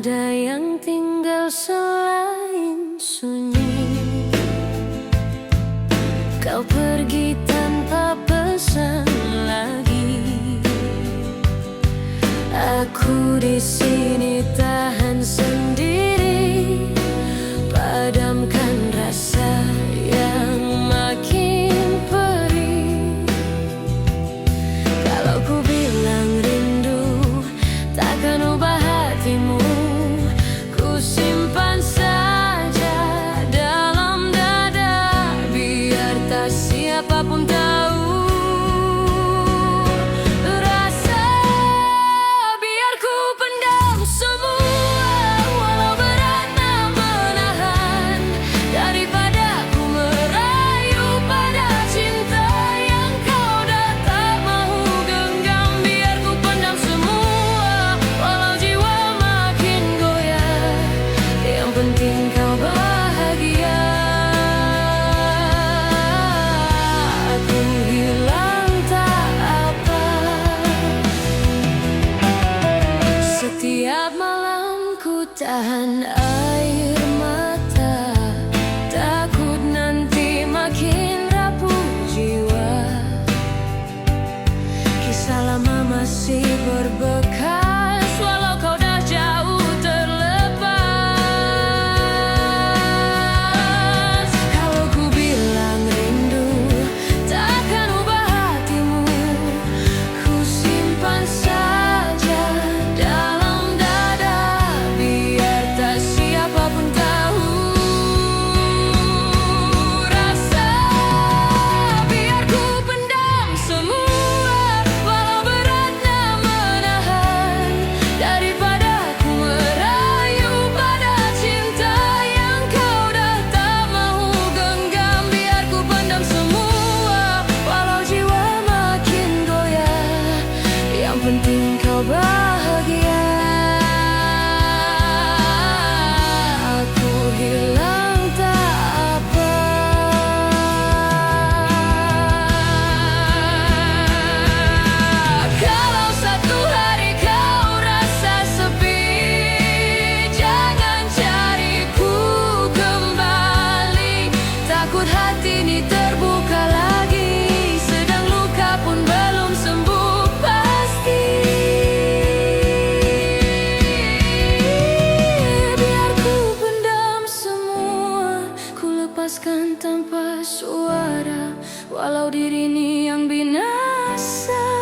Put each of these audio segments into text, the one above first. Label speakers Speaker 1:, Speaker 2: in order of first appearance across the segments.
Speaker 1: ada yang tinggal selain sunyi. Kau pergi tanpa pesan lagi. Aku di sini tahan sendiri, padamkan rasa yang makin perih. Kalau ku bilang rindu, takkan ubah hatimu. Ku simpan saja dalam dada, biar tak siapapun tahu. Rasa biar ku pendam semua, walau beratnya menahan, daripada ku merayu pada cinta yang kau dah tak mau genggam. Biar ku pendam semua, walau jiwa makin goyah, yang penting kau bahagia. Aku hilang tak apa. Setiap malam ku tahan air mata, takut nanti makin rapuh jiwa. Kisah lama masih berbekas, walau kau dah jauh terlepas. Kalau ku bilang rindu, takkan ubah hatimu. Ku simpan saja dalam dada, biar tak siapapun tahu. Rasa biar ku pendam semua, walau beratnya menahan, daripada ku merayu pada cinta yang kau dah tak mau genggam. Biar ku pendam semua, walau jiwa makin goyah, yang penting kau bahagia. Aku hilang tak apa. Kalau satu hari kau rasa sepi, jangan cariku kembali. Takut hati ini terbuka lagi, sedang luka pun belum sembuh pasti. Biar ku pendam semua, ku lepaskan tanpa suara, walau diri ini yang binasa.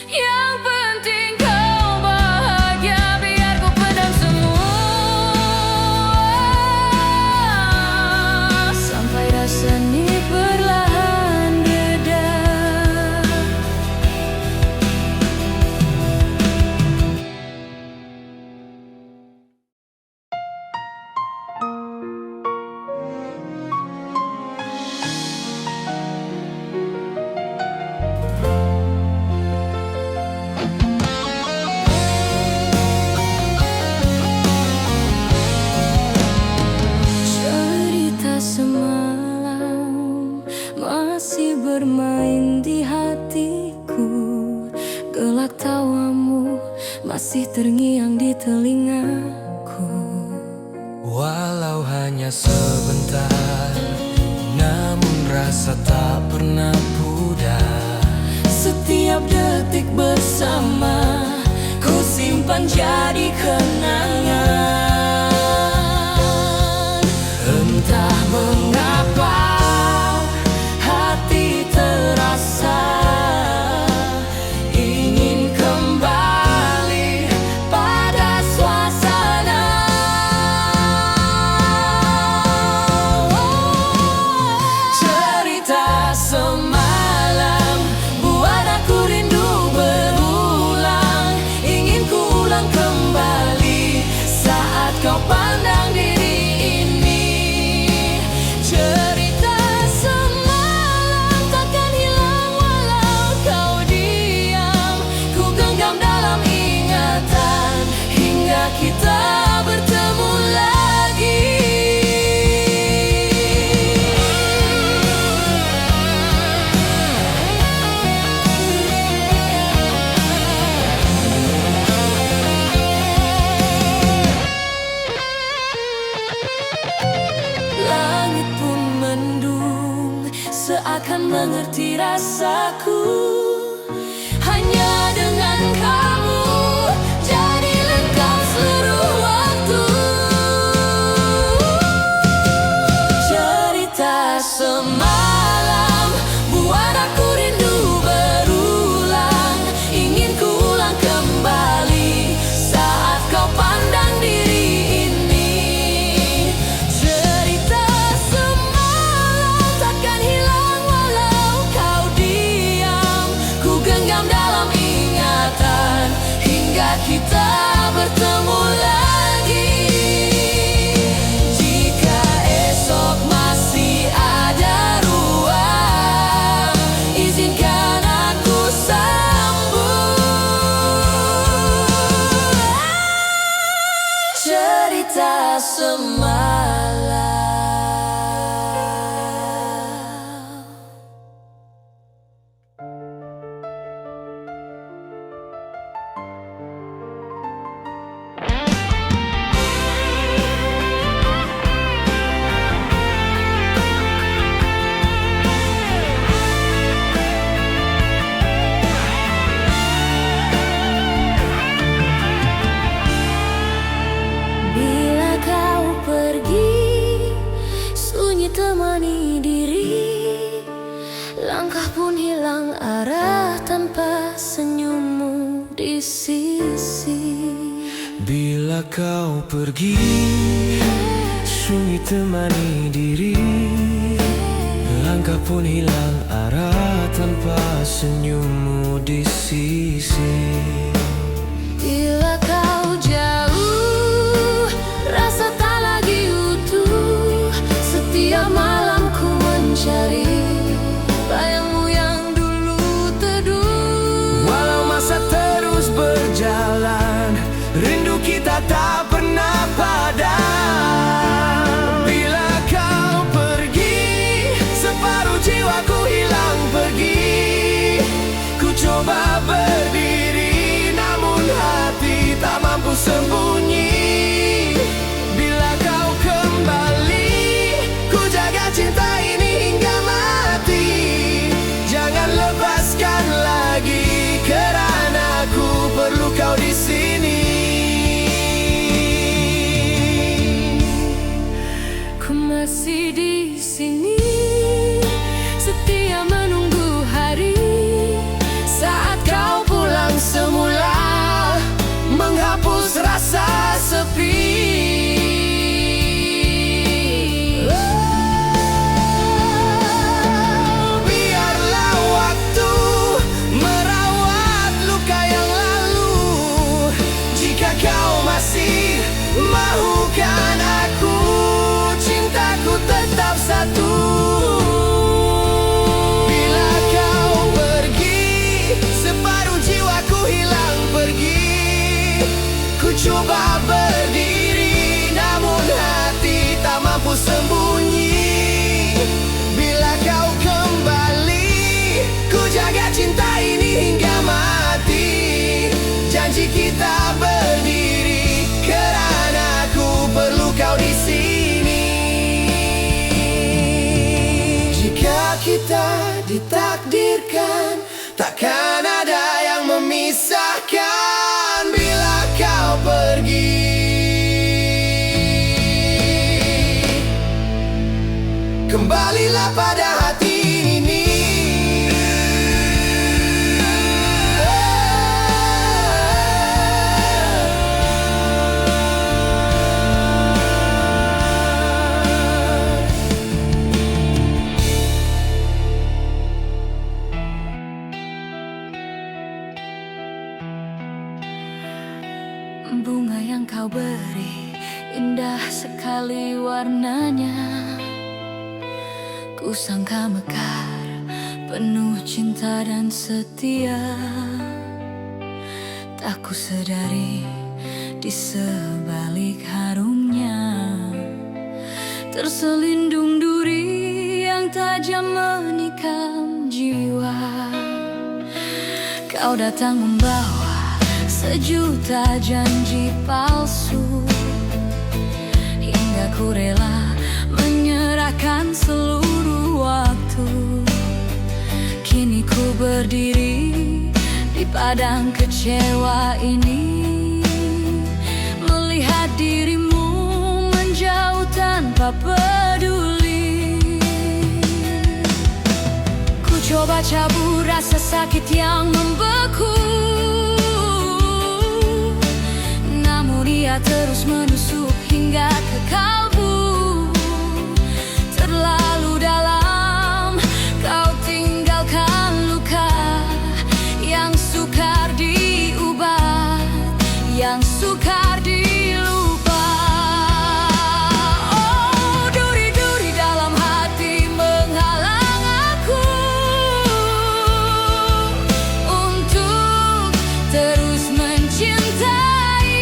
Speaker 1: Yang penting kau bahagia. Biar ku pendam semua, sampai rasa ini perlahan reda. Cerita semalam masih bermain di hatiku. Gelak tawamu masih terngiang di telingaku.
Speaker 2: Walau hanya sebentar, namun rasa tak pernah pudar.
Speaker 1: Setiap detik bersama ku simpan jadi kenangan. Entah mengapa hati terasa ingin kembali pada suasana. Cerita semalam buat aku rindu berulang. Ingin ku ulang kembali saat kau pandang diri ini. Cerita semalam takkan hilang walau kau diam. Ku genggam dalam ingatan hingga kita bertemu lagi. akan mengerti rasaku. Hanya dengan kamu jadi lengkap seluruh waktu. Cerita semalam buat aku rindu berulang. Ingin ku ulang kembali saat kau pandang diri ini. Cerita semalam takkan hilang walau kau diam. Ku genggam dalam ingatan hingga kita bertemu lagi. Jika esok masih ada ruang, izinkan aku sambung cerita semalam. Bila kau pergi, sunyi temani diri. Langkah pun hilang arah tanpa senyummu di sisi.
Speaker 2: Bila kau pergi, sunyi temani diri. Langkah pun hilang arah tanpa senyummu di sisi.
Speaker 1: Bila kau jauh, rasa tak lagi utuh. Setiap malam ku mencari bayangmu yang dulu teduh.
Speaker 2: Walau masa terus berjalan, rindu kita tak pernah padam. Bila kau pergi, separuh jiwaku hilang pergi. Ku coba berdiri, namun hati tak mampu sembunyi. Bila kau kembali, ku jaga cinta ini hingga mati. Jangan lepaskan lagi, kerana ku perlu kau di sini.
Speaker 1: Ku masih di sini, setia menunggu hari saat kau pulang semula, menghapus rasa sepi.
Speaker 2: Biarlah waktu merawat luka yang lalu. Jika kau masih mahukan aku, cintaku tetap satu. Bila kau pergi, separuh jiwaku hilang pergi. Ku coba berdiri, namun hati tak mampu sembunyi. Bila kau kembali, ku jaga cinta ini hingga mati. Janji kita berdiri, kerana ku perlu kau di sini. Jika kita ditakdirkan, takkan ada yang memisahkan. Bila kau pergi, kembalilah pada hati ini.
Speaker 1: Bunga yang kau beri indah sekali warnanya. Ku sangka mekar, penuh cinta dan setia. Tak ku sedari di sebalik harumnya terselindung duri yang tajam menikam jiwa. Kau datang membawa sejuta janji palsu, hingga ku rela menyerahkan seluruh waktu Ku berdiri di padang kecewa ini, melihat dirimu menjauh tanpa peduli. Ku coba cabut rasa sakit yang membeku, namun ia terus menusuk hingga ke kalbu. Terlalu dalam kau tinggalkan luka yang sukar diubah, yang sukar dilupa. Oh, duri-duri dalam hati menghalang aku untuk terus mencintai.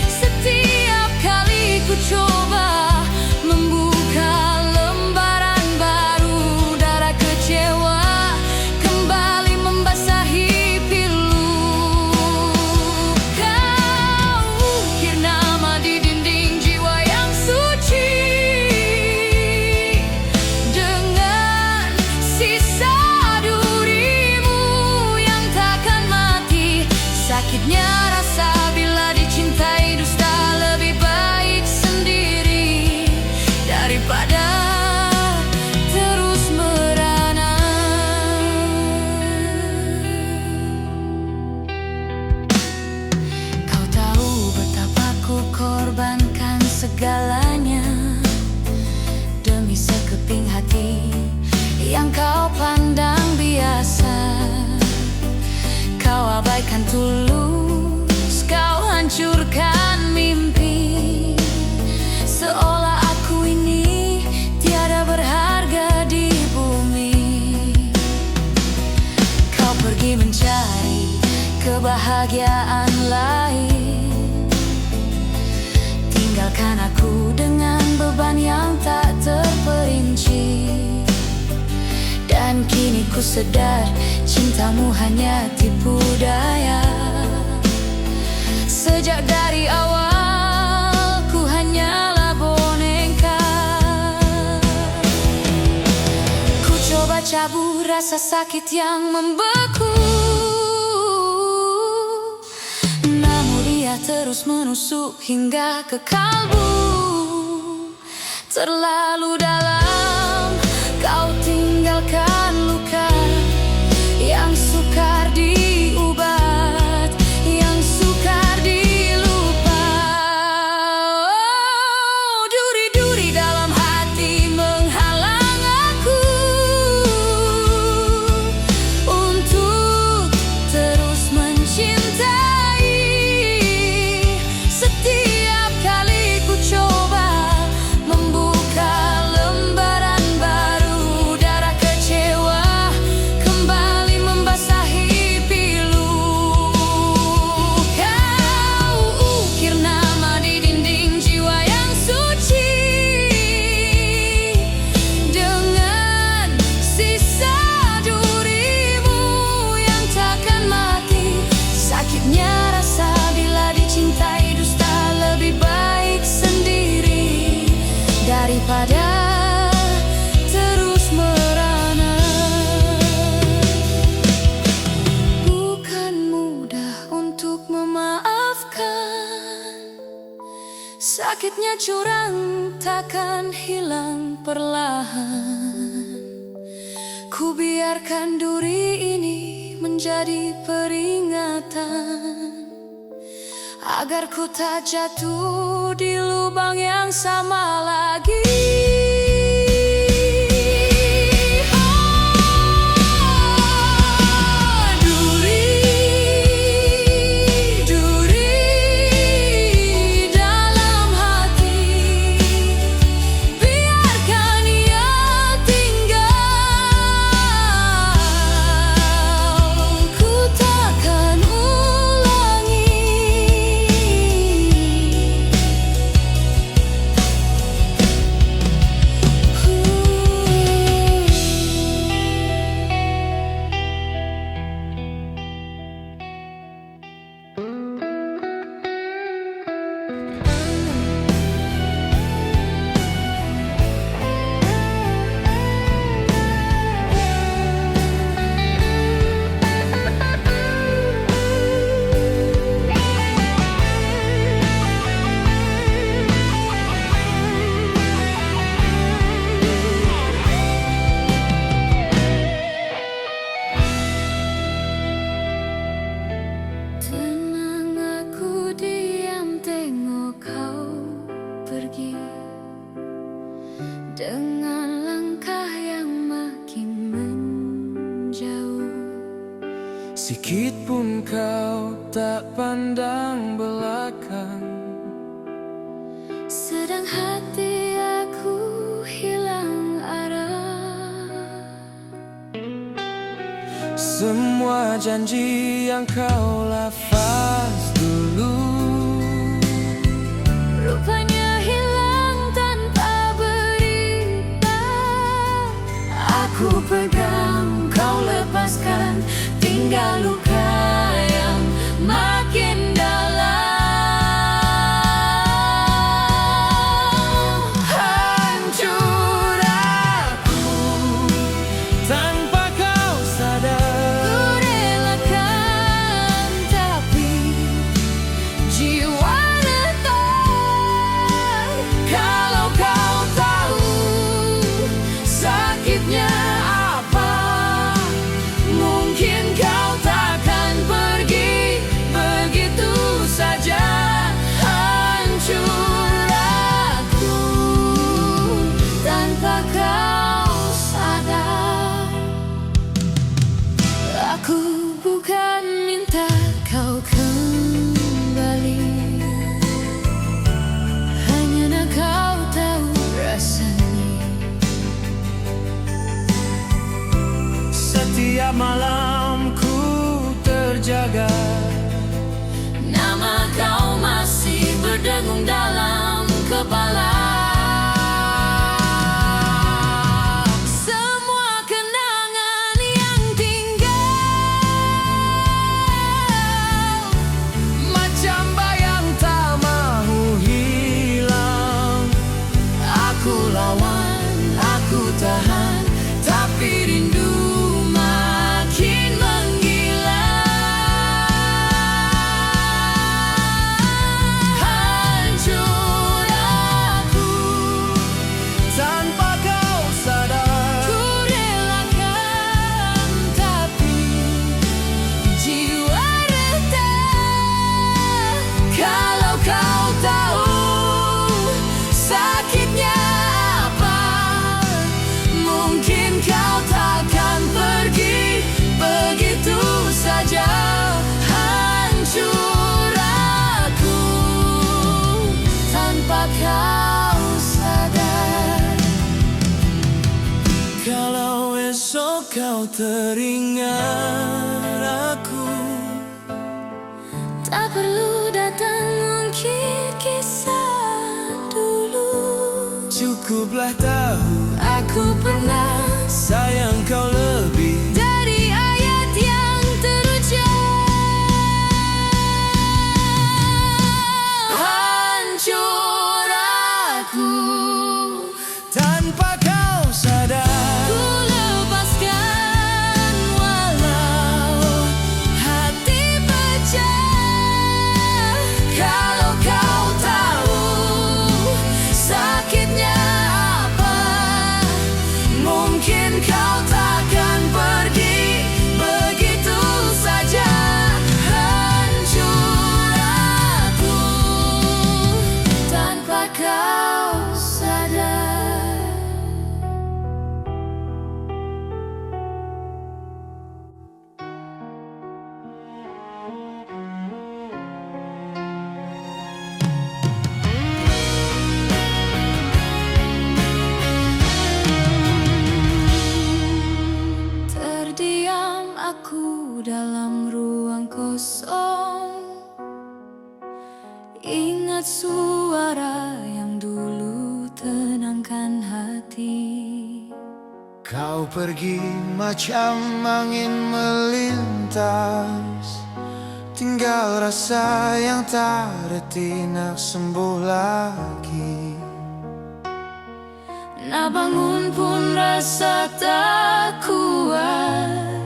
Speaker 1: Setiap kali ku coba membuka lembaran baru, darah kecewa kembali membasahi pilu. Kau ukir nama di dinding jiwa yang suci dengan sisa durimu yang takkan mati. Sakitnya rasa bila dicintai dusta, lebih baik sendiri daripada terus merana. Kau tahu betapa ku korbankan segalanya demi sekeping hati yang kau pandang biasa. Kau abaikan tulus, kau hancurkan mimpi, seolah aku ini tiada berharga di bumi. Kau pergi mencari kebahagiaan lain, tinggalkan aku dengan beban yang tak terperinci. Dan kini ku sadar cintamu hanya tipu daya. Sejak dari awal ku hanyalah boneka. Ku coba cabut rasa sakit yang membeku, namun dia terus menusuk hingga ke kalbu. Terlalu dalam kau tinggalkan luka yang sukar diubat, yang sukar dilupa. Oh, duri-duri dalam hati menghalang aku untuk terus mencintai. Setiap kali ku coba membuka lembaran baru, darah kecewa kembali membasahi pilu. Kau ukir nama di dinding jiwa yang suci dengan sisa durimu yang takkan mati. Sakitnya rasa bila dicintai dusta, lebih baik sendiri daripada terus merana. Bukan mudah untuk memaafkan, sakitnya curang takkan hilang perlahan. Ku biarkan duri ini menjadi peringatan agar ku tak jatuh di lubang yang sama lagi. Duri dalam hati, biarkan ia tinggal. Ku takkan ulangi.
Speaker 2: Meskipun kau tak pandang belakang,
Speaker 1: sedang hati aku hilang arah.
Speaker 2: semua janji yang kau lafaz dulu
Speaker 1: Rupanya hilang tanpa berita. Aku pegang, kau lepaskan, tinggal luka yang makin dalam.
Speaker 2: hancur aku tanpa kau sadar.
Speaker 1: Ku relakan, tapi jiwa retak.
Speaker 2: Kalau kau tahu sakitnya apa, mungkin kau takkan pergi begitu saja.
Speaker 1: Hancur aku tanpa kau sadar. Aku bukan minta kau kembali, hanya nak kau tahu rasanya.
Speaker 2: Setiap malam ku terjaga,
Speaker 1: Nama kau masih berdengung dalam kepala. Semua kenangan yang tinggal
Speaker 2: macam bayang tak mau hilang.
Speaker 1: aku lawan, aku tahan, tapi rindu makin menggila. Hancur aku
Speaker 2: Tanpa kau sadar,
Speaker 1: ku relakan, tapi jiwa retak. Kalau kau tahu sakitnya apa, mungkin kau takkan pergi begitu saja. Hancur aku tanpa kau sadar.
Speaker 2: kalau esok kau teringat aku,
Speaker 1: Tak perlu datang ungkit kisah dulu.
Speaker 2: cukuplah tahu
Speaker 1: Aku pernah
Speaker 2: sayang kau lebih.
Speaker 1: dari ayat yang terucap. Hancur aku
Speaker 2: Tanpa kau sadar,
Speaker 1: ku lepaskan, walau hati pecah. Kalau kau tahu sakitnya apa, mungkin kau takkan pergi begitu saja. Hancur aku tanpa kau sadar. Terdiam aku dalam ruang kosong, ingat suara yang dulu tenangkan hati.
Speaker 2: kau pergi macam angin melintas, tinggal rasa yang tak reti nak sembuh lagi.
Speaker 1: Nak bangun pun rasa tak kuat,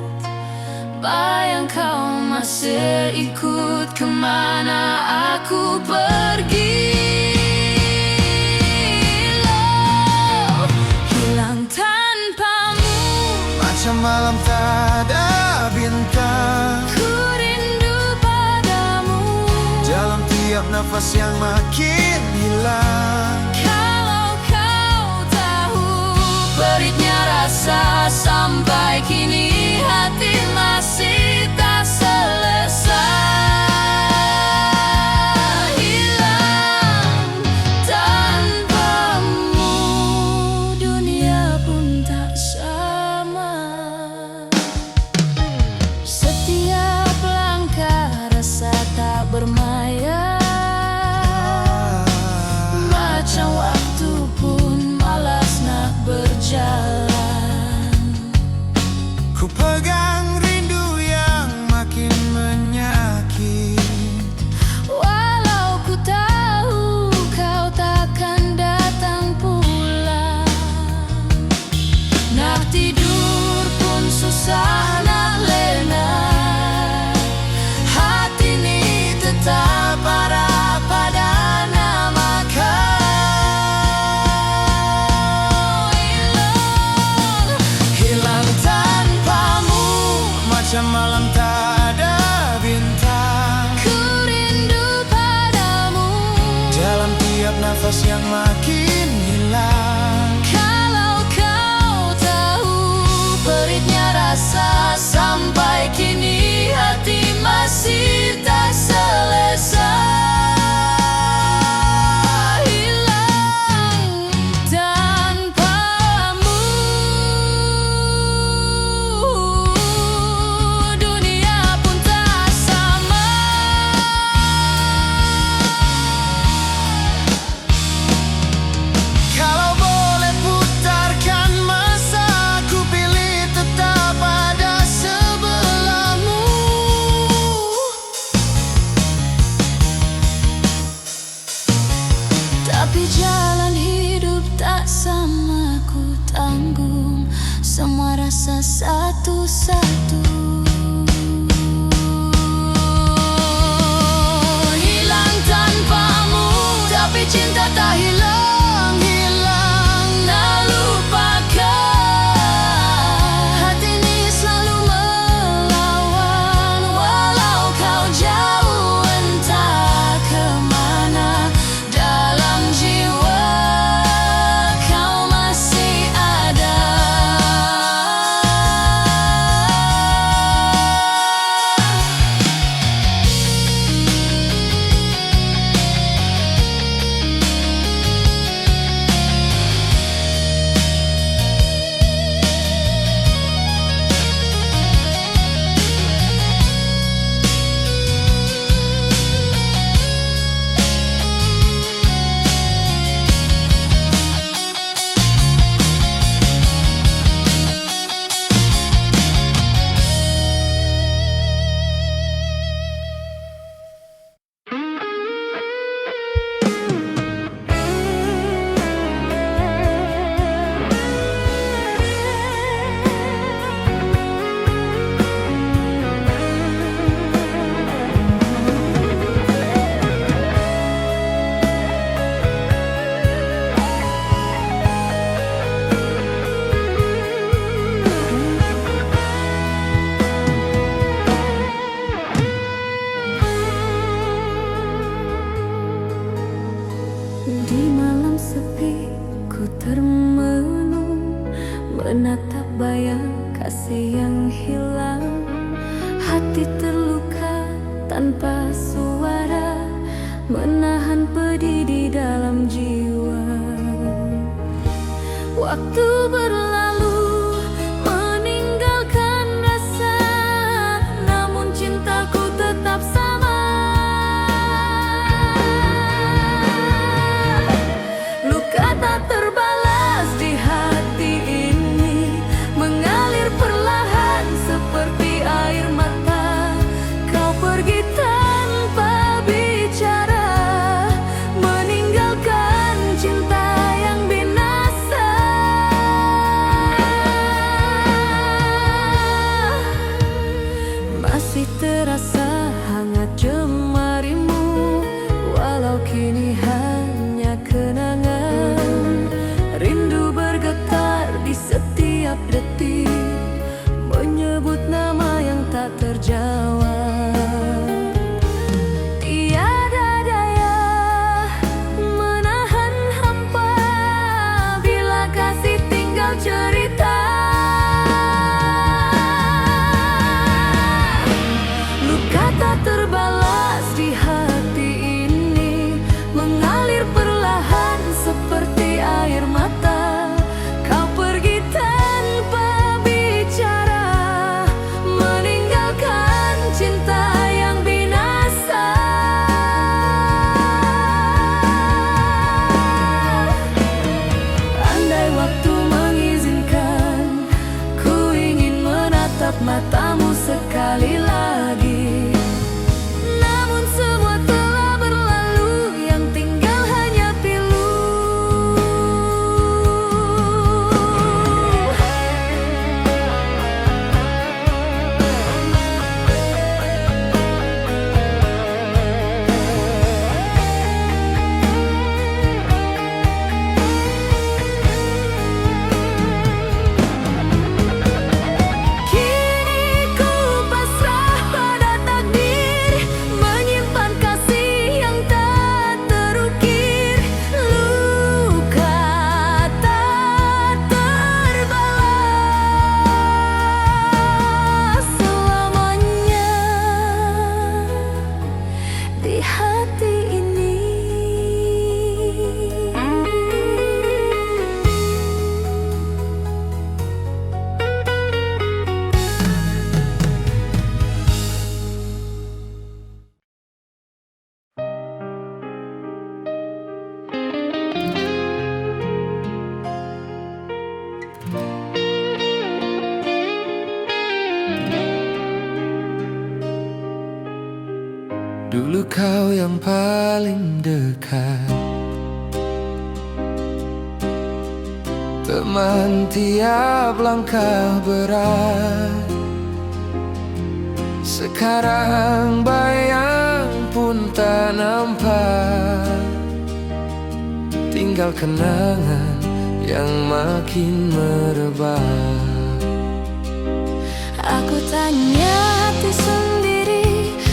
Speaker 1: bayang kau masih ikut kemana aku pergi. Loh, hilang tanpamu,
Speaker 2: Macam malam tak ada bintang,
Speaker 1: ku rindu padamu.
Speaker 2: dalam tiap nafas yang makin hilang.
Speaker 1: Kalau kau tahu peritnya rasa, sampai kini hati masih tak
Speaker 2: nafas yang makin hilang.
Speaker 1: Kalau kau tahu peritnya rasa, sampai kini hati masih tak selesai. Hilang tanpamu, dunia pun tak sama.
Speaker 2: Kalau boleh putarkan masa, ku pilih tetap ada sebelahmu.
Speaker 1: Tapi jalan hidup tak sama, ku tanggung semua rasa satu-satu. Hilang tanpamu, tapi cinta tak hilang, hilang tak lupakan. Hati ini selalu melawan, walau kau jauh entah kemana. Dalam jiwa kau masih ada. Di malam sepi ku termenung, menatap bayang kasih yang hilang. Hati terluka tanpa suara, menahan pedih di dalam jiwa. Waktu berlalu meninggalkan rasa, namun cintaku tetap sama. Luka tak terbalas di hati ini, mengalir perlahan seperti air mata. Kau pergi tanpa bicara, meninggalkan cinta yang binasa.
Speaker 2: kau yang paling dekat, teman tiap langkah berat. Sekarang bayang pun tak nampak, tinggal kenangan yang makin merebak.
Speaker 1: Aku tanya hati sendiri,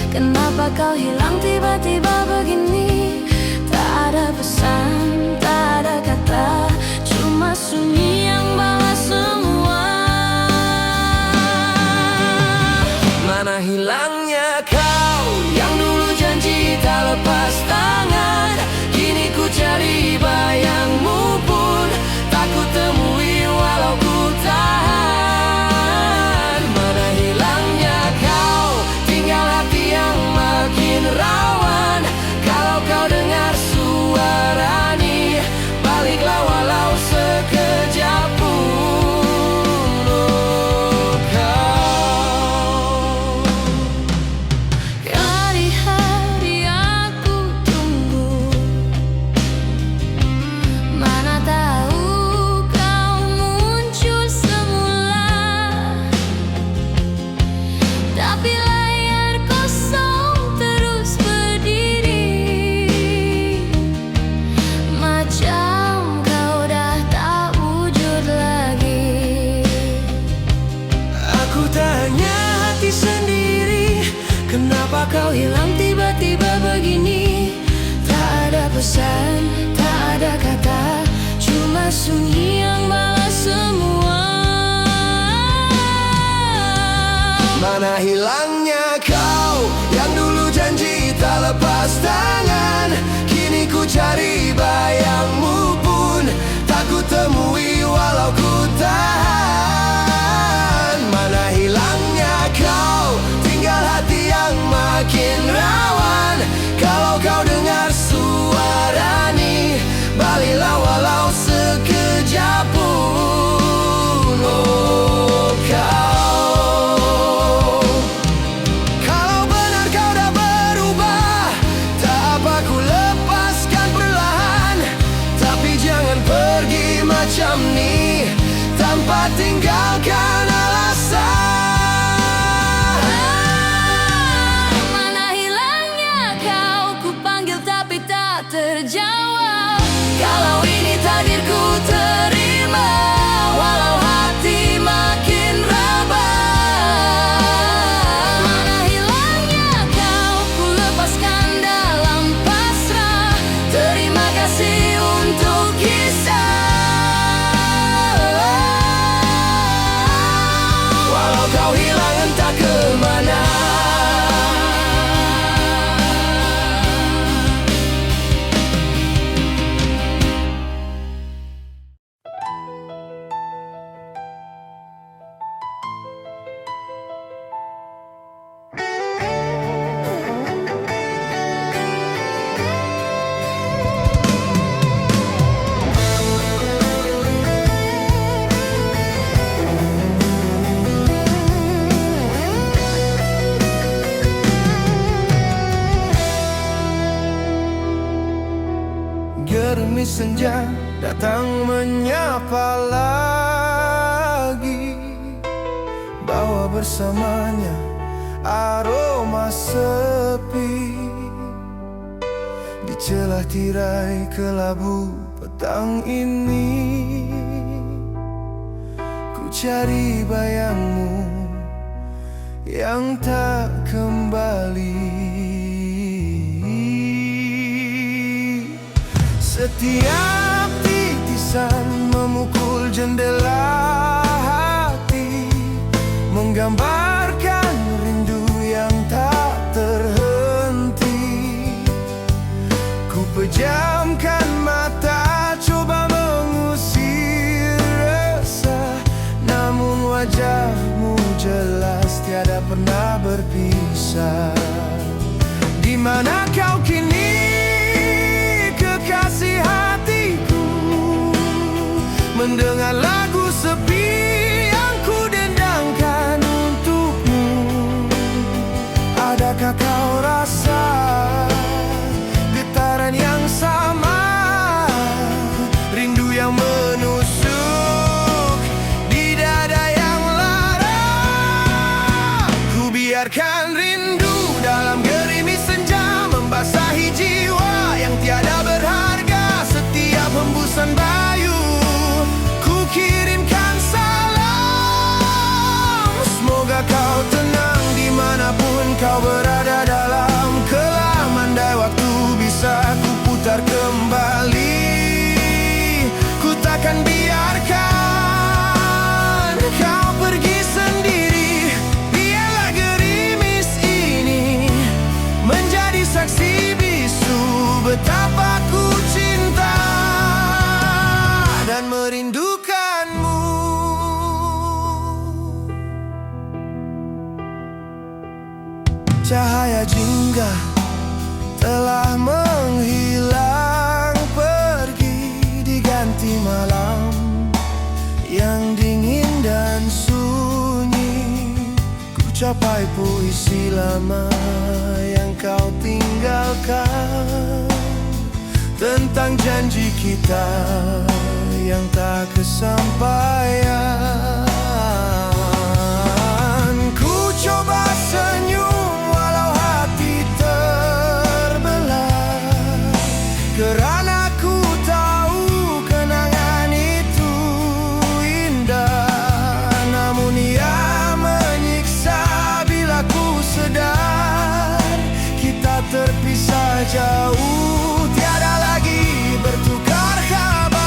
Speaker 1: kenapa kau hilang tiba-tiba begini? Tak ada pesan, tak ada kata, cuma sunyi yang balas semua.
Speaker 2: Mana hilangnya kau yang dulu janji tak lepas tangan? Kini ku cari bayangmu pun tak ku temui walau ku tahan. Mana hilangnya kau, tinggal hati yang makin rawan. Kalau kau dengar suara ini, baliklah walau sekejap pun.
Speaker 1: Hari-hari aku tunggu, mana tahu kau muncul semula, tapi layar kosong terus berdiri, macam kau dah tak wujud lagi.
Speaker 2: Aku tanya hati sendiri, kenapa kau hilang tiba-tiba begini?
Speaker 1: Tak ada pesan, tak ada kata, cuma sunyi yang balas semua.
Speaker 2: Mana hilangnya kau yang dulu janji tak lepas tangan? Kini ku cari bayangmu pun tak ku temui walau ku tahan. Mana hilangnya kau, tinggal hati yang makin rawan. Kalau kau dengar suara ini, baliklah walau sekejap pun. Oh kau, kalau benar kau dah berubah, tak apa ku lepaskan perlahan. Tapi jangan pergi macam ni, tanpa tinggalkan alasan.
Speaker 1: Mana hilangnya kau, ku panggil tapi tak terjawab. Kalau ini takdirku terima, walau hati makin rebah. Mana hilangnya kau, ku lepaskan dalam pasrah. Terima kasih untuk kisah.
Speaker 2: Walau kau hilang entah kemana, gerimis senja datang menyapa lagi, bawa bersamanya aroma sepi. Di celah tirai kelabu petang ini, ku cari bayangmu yang tak kembali. Setiap titisan memukul jendela hati, menggambarkan rindu yang tak terhenti. Ku pejamkan mata, coba mengusir resah, namun wajahmu jelas tiada pernah berpisah. Di mana kau kini, kekasih hatiku? Mendengar lagu sepi yang ku dendangkan untukmu, adakah kau rasa
Speaker 3: capai puisi lama yang kau tinggalkan, tentang janji kita yang tak kesampaian. Ku coba senyum walau hati terbelah, karena ku tahu kenangan itu indah. Namun ia menyiksa bila ku sadar kita terpisah jauh, tiada lagi bertukar kabar.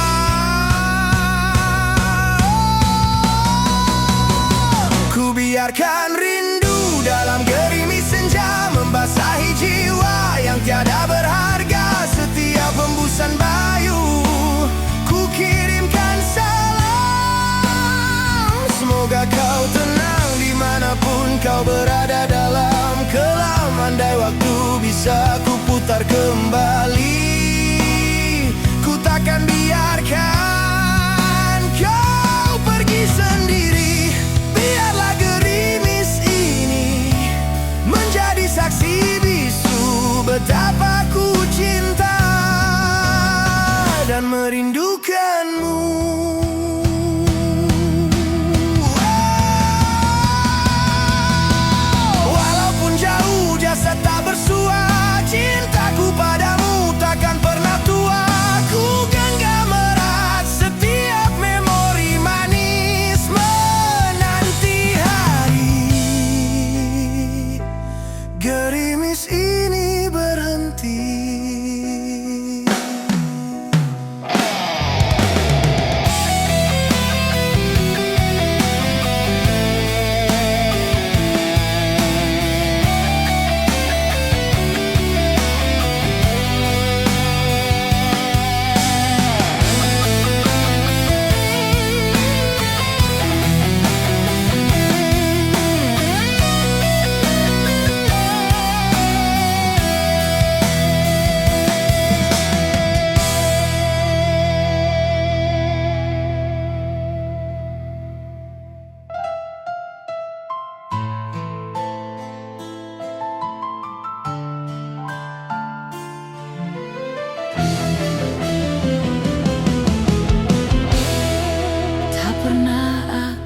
Speaker 3: Ku biarkan rindu dalam gerimis senja membasahi jiwa yang tiada berharga. Setiap hembusan bayu ku kirimkan salam. Semoga kau tenang dimanapun kau berada dalam kelam. Andai waktu bisa ku putar kembali, ku takkan biarkan kau pergi sendiri. Biarlah gerimis ini menjadi saksi bisu betapa ku cinta dan merindukanmu. Walaupun jauh jasa tak bersua, cintaku padamu takkan pernah tua. Ku genggam erat setiap memori manis menanti hari gerimis ini berhenti.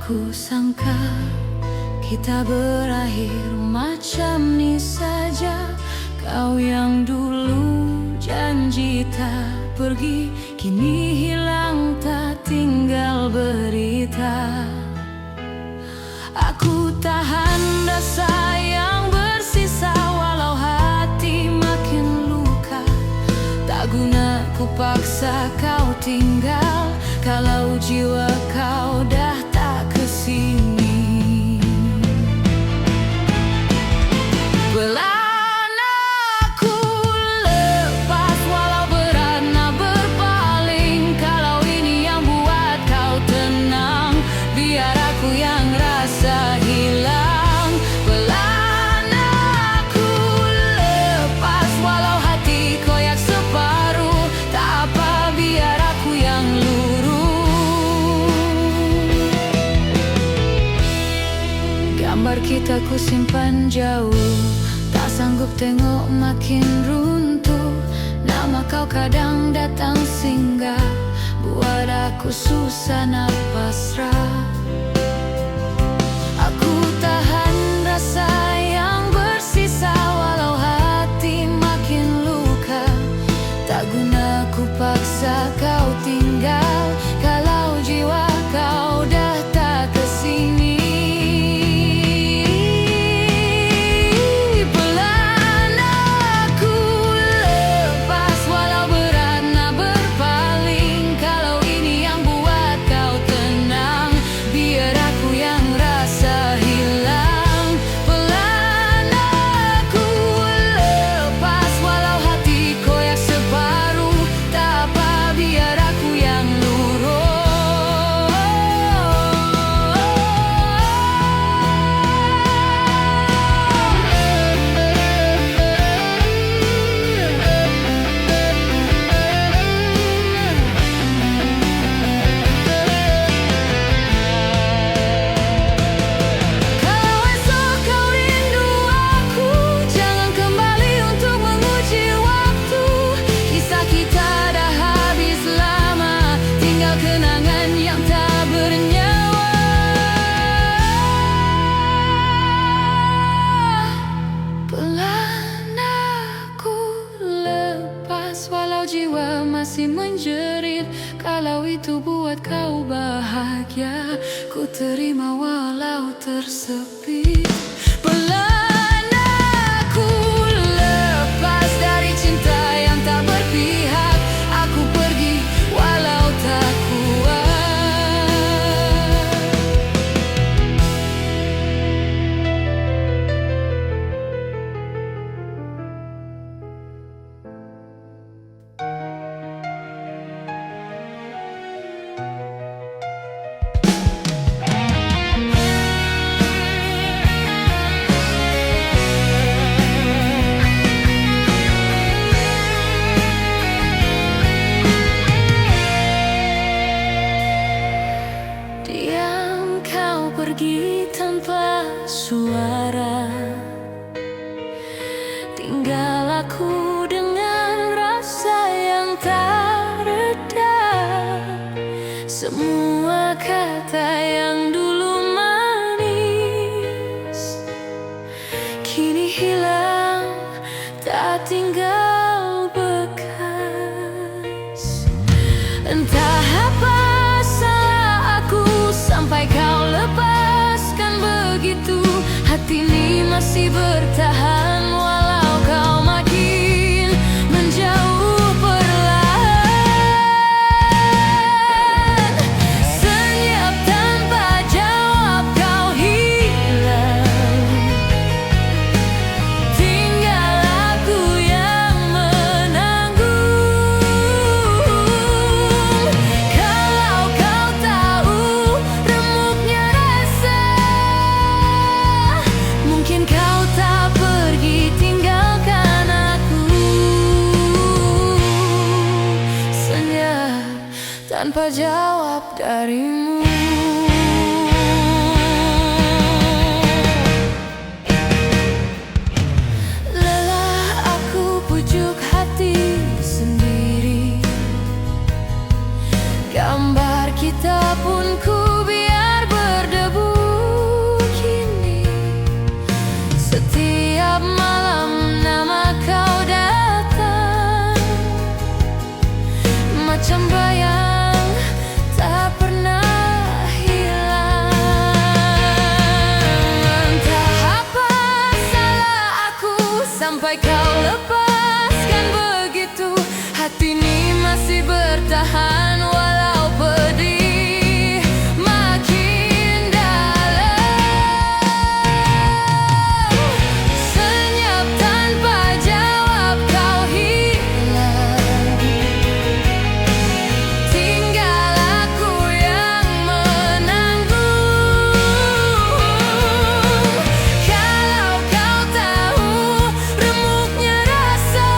Speaker 1: Aku sangka kita berakhir macam ni saja. Kau yang dulu janji tak pergi, kini hilang tak tinggal berita. Aku tahan rasa yang bersisa walau hati makin luka. Tak guna ku paksa kau tinggal kalau jiwa kau dah tak kesini. Belana aku lepas walau berat nak berpaling. Kalau ini yang buat kau tenang, biar aku yang rasa hilang. Belana aku lepas walau hati koyak separuh. Tak apa biar aku yang gambar kita ku simpan jauh, tak sanggup tengok makin runtuh. Nama kau kadang datang singgah, buat aku susah napas rah. Aku tahan rasa yang bersisa walau hati makin luka. Tak guna ku paksa kau tinggal kalau jiwa kau dah tak kesini. Biar jiwa masih menjerit. Kalau itu buat kau bahagia, ku terima walau tersepit. Belanda aku lepas dari cinta yang tak berpihak. Aku pergi walau tak kuat. Diam kau pergi tanpa suara, tinggal aku dengan rasa yang tak reda. Semua kata yang dulu manis kini hilang, tak tinggal bekas. Entah apa salah aku sampai kau lepaskan begitu. Hati ini masih bertahan walau kau makin menjauh perlahan. Senyap tanpa jawab kau hilang, tinggal aku yang menanggung. Kalau kau tahu remuknya rasa, mungkin kau tak pergi tinggalkan aku. Senyap tanpa jawab darimu. Lelah aku pujuk hati sendiri. Gambar kita pun ku biar berdebu kini. Setiap malam nama kau datang, macam bayang tak pernah hilang. Entah apa salah aku sampai kau lepaskan begitu. Hati ini masih bertahan walau pedih makin dalam. Senyap tanpa jawab kau hilang, tinggal aku yang menanggung. Kalau kau tahu remuknya rasa,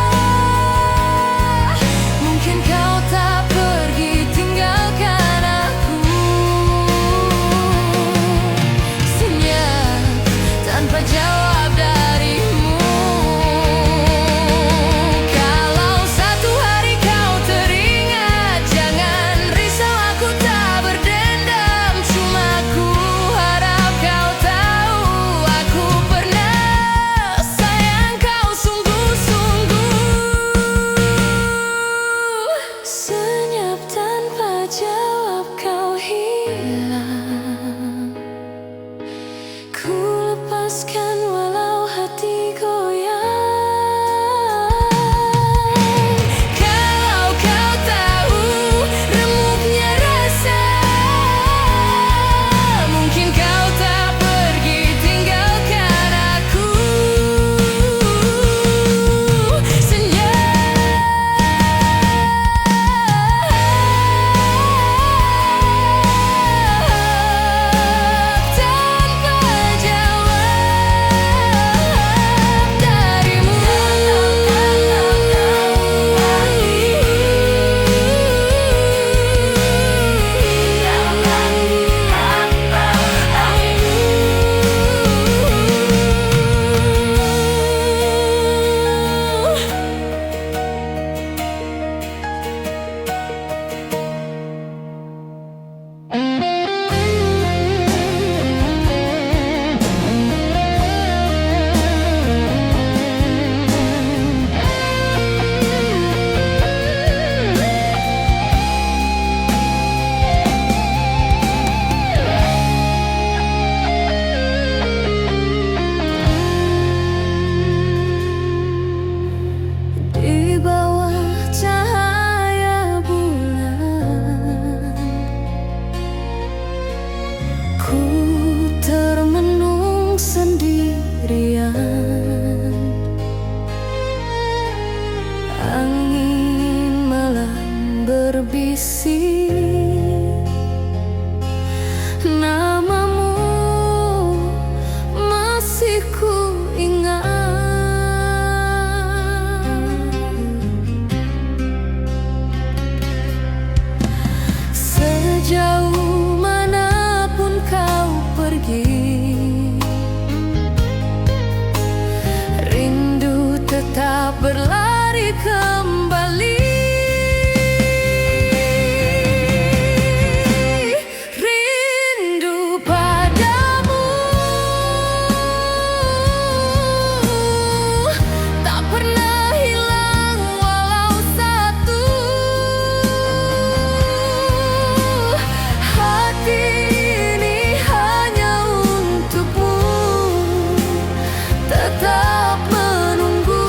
Speaker 1: mungkin kau tak pergi tinggalkan aku. Senyap tanpa jawab darimu. Kalau satu hari kau teringat, jangan risau, aku tak berdendam. Cuma ku harap kau tahu, aku pernah sayang kau sungguh-sungguh. Senyap tanpa jawab kau hilang, ku lepaskan walau hati goyang. Kalau kau tahu remuknya rasa, mungkin kau tak pergi tinggalkan aku. Senyap berbisik, namamu masih ku ingat. Sejauh manapun kau pergi, rindu tetap berlari kembali. Rindu padamu tak pernah hilang walau satu. Hati ini hanya untukmu, tetap menunggu.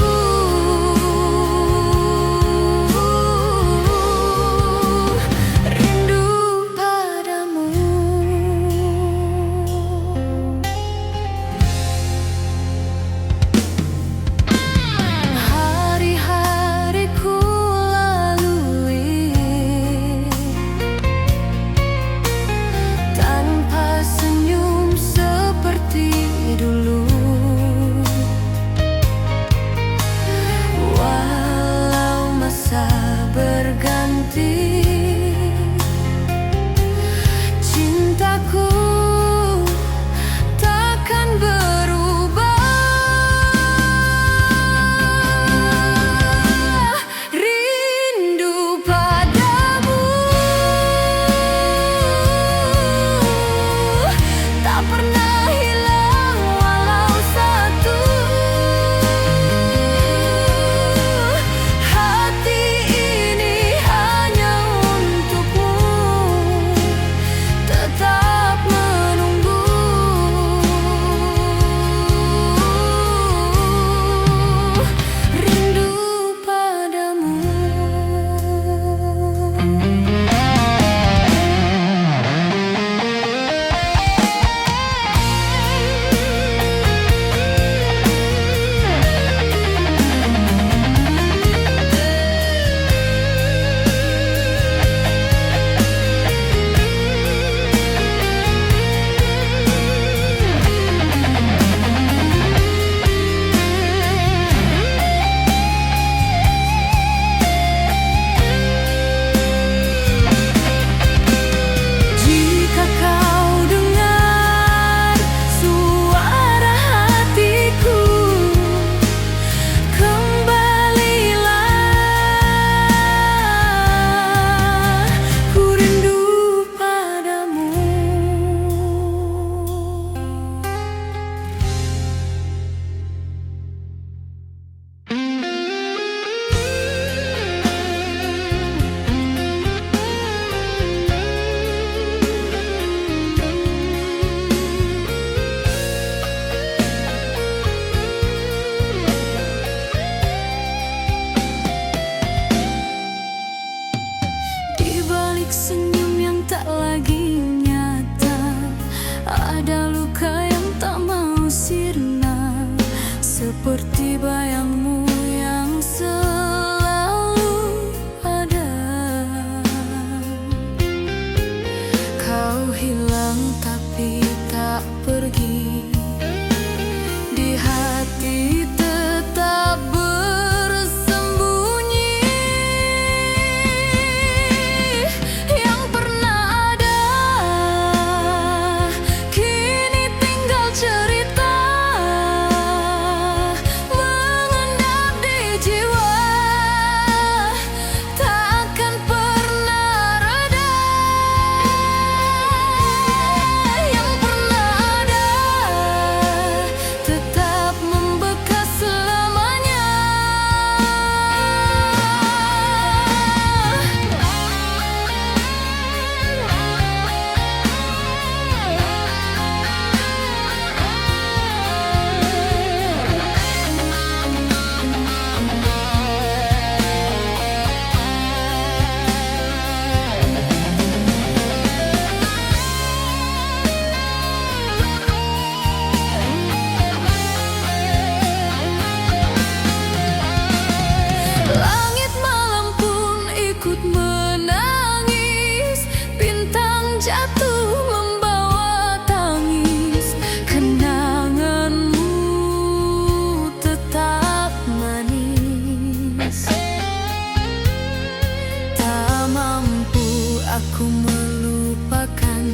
Speaker 1: aku melupakan.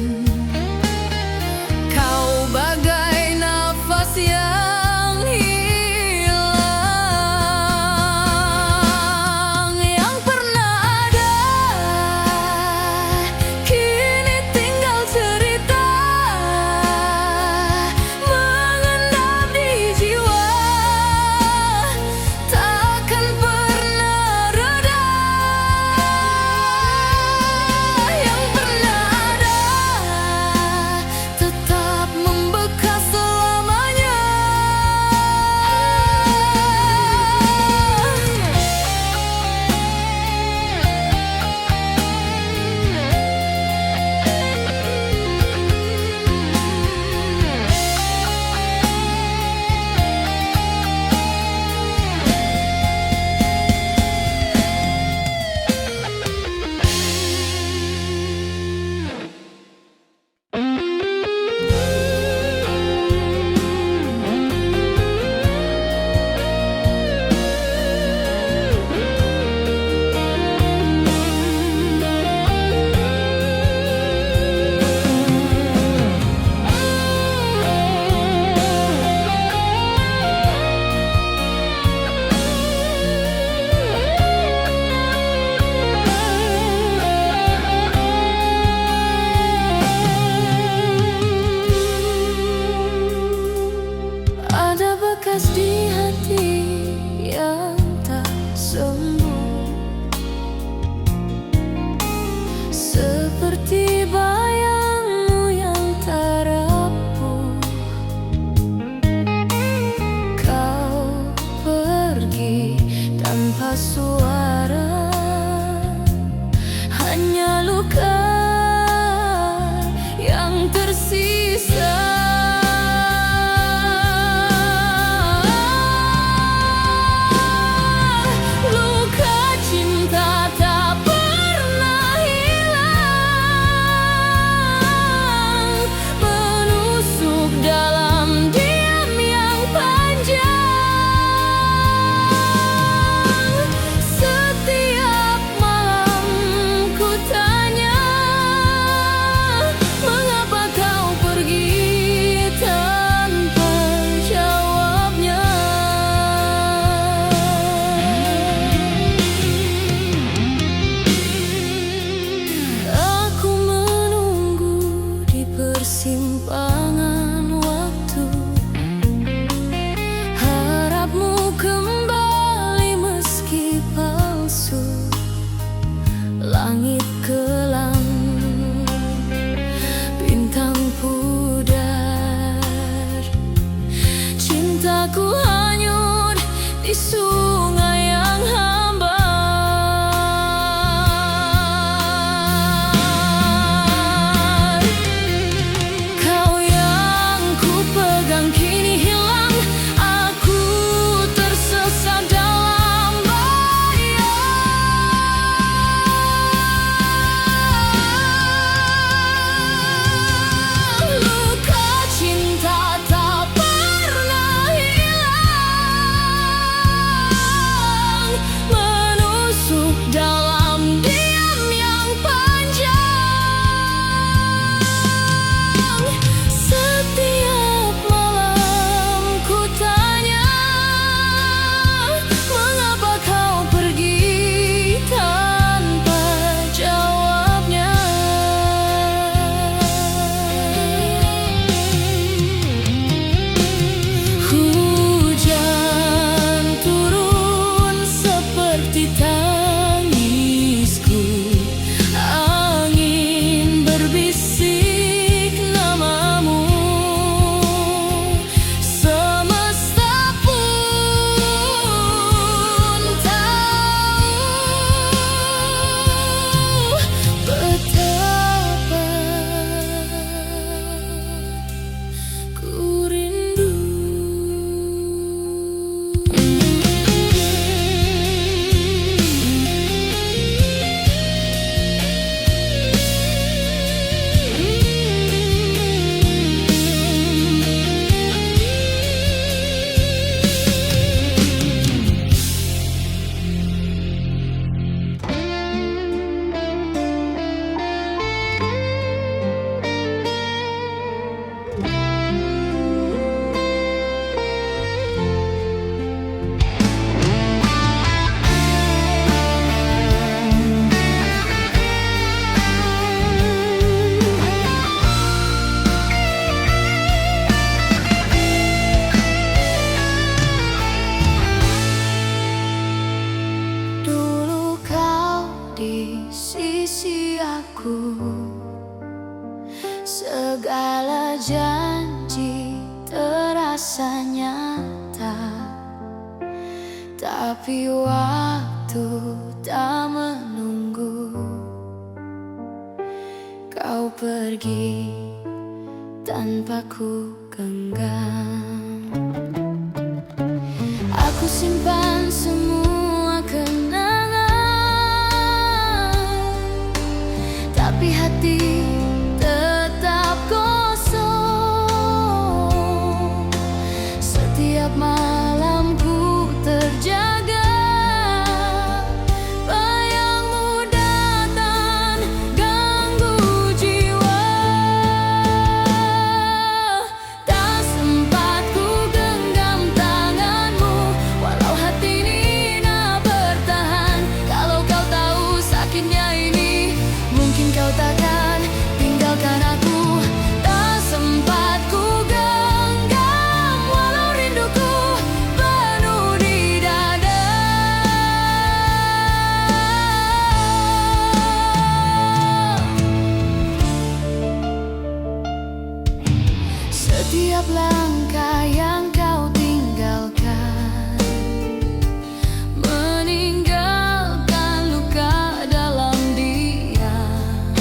Speaker 1: Kau bagai nafas yang hilang, yang pernah ada, kini tinggal cerita, mengendap di jiwa, takkan pernah reda. Yang pernah ada tetap membekas selamanya. Ada bekas di hati yang tak sembuh, seperti bayangmu yang tak rapuh. Kau pergi tanpa suara, hanya luka yang tersisa. Luka cinta tak pernah hilang, menusuk dalam diam yang panjang. Setiap malam ku tanya, mengapa kau pergi tanpa jawabnya. Aku menunggu di persimpangan waktu, harapmu kembali meski palsu. Langit kelam, bintang pudar, cintaku hanyut di sungai yang hambar. Kau yang ku pegang kini hilang, aku tersesat dalam bayang. di sisi aku, segala janji terasa nyata, tapi waktu tak menunggu. Kau pergi tanpa ku genggam. Aku simpan semua kenangan, tapi hati tetap kosong. Setiap malam ku terjaga, bayangmu datang ganggu jiwa. Tak sempat ku genggam tanganmu, walau hati ini nak bertahan. Kalau kau tahu sakitnya ini, mungkin kau takkan tinggalkan aku. Tak sempat ku genggam, walau rinduku penuh di dada. Setiap langkah yang kau tinggalkan, meninggalkan luka dalam diam.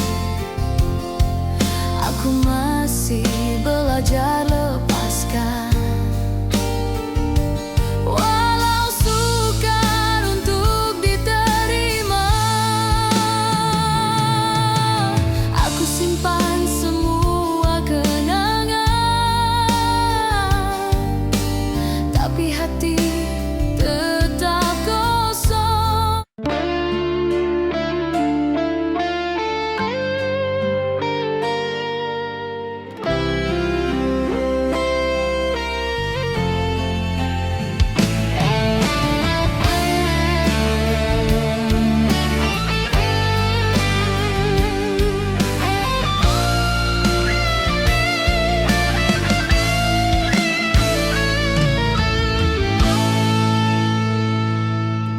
Speaker 1: Aku masih belajar lepaskan, walau sukar untuk diterima. Aku simpan semua kenangan, tapi hati tetap kosong.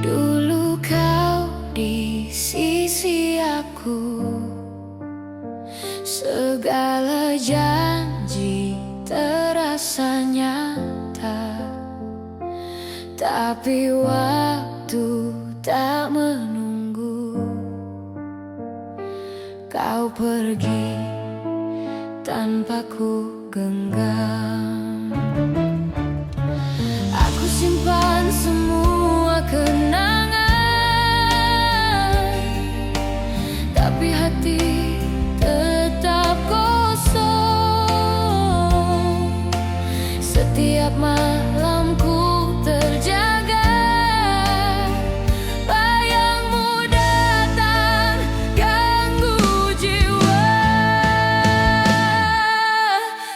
Speaker 1: Dulu kau di sisi aku, segala janji terasa nyata, tapi waktu tak menunggu. Kau pergi tanpa ku genggam. Aku simpan semua kenangan, tapi hati tetap kosong. Setiap malam ku terjaga, bayangmu datang ganggu jiwa.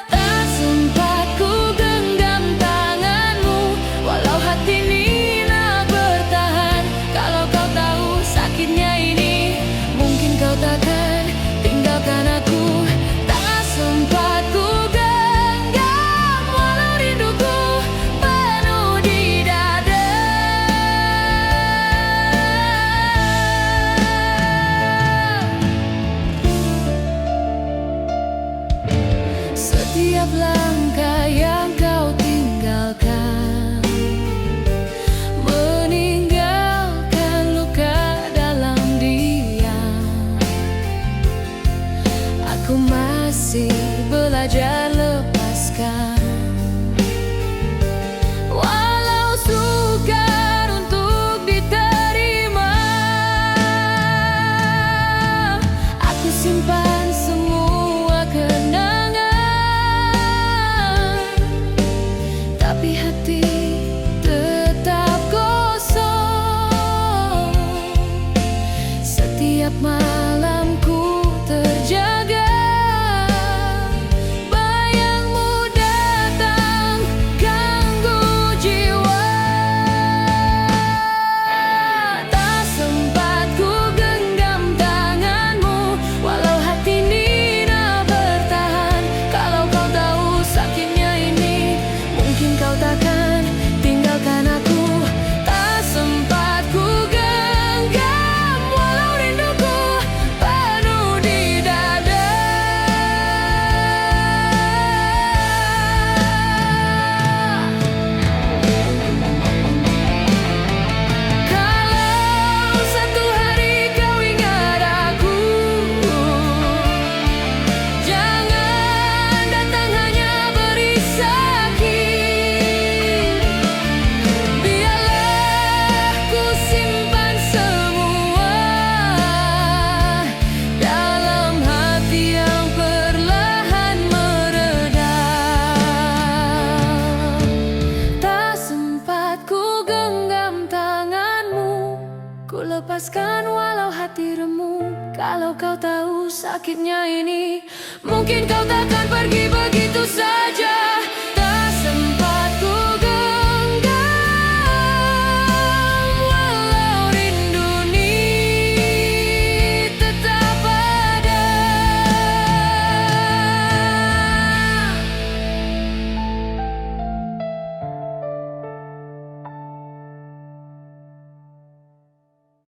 Speaker 1: Tak sempat ku genggam tanganmu, walau hati ini nak bertahan. Kalau kau tahu sakitnya ini, mungkin kau takkan tinggalkan aku. Tak sempat ku genggam, walau rinduku penuh di dada. Setiap langkah yang kau tinggalkan, meninggalkan luka dalam diam. Aku masih belajar lepaskan, walau sukar untuk diterima. Aku simpan semua kenangan, tapi hati tetap kosong. Setiap malam ku terjaga, bayangmu datang ganggu jiwa. Tak sempat ku genggam tanganmu, walau hati ini nak bertahan. Kalau kau tahu sakitnya ini, mungkin kau takkan tinggalkan aku. Tak sempat ku genggam, walau rinduku Ku lepaskan walau hati remuk. Kalau kau tahu sakitnya ini, mungkin kau takkan pergi begitu saja.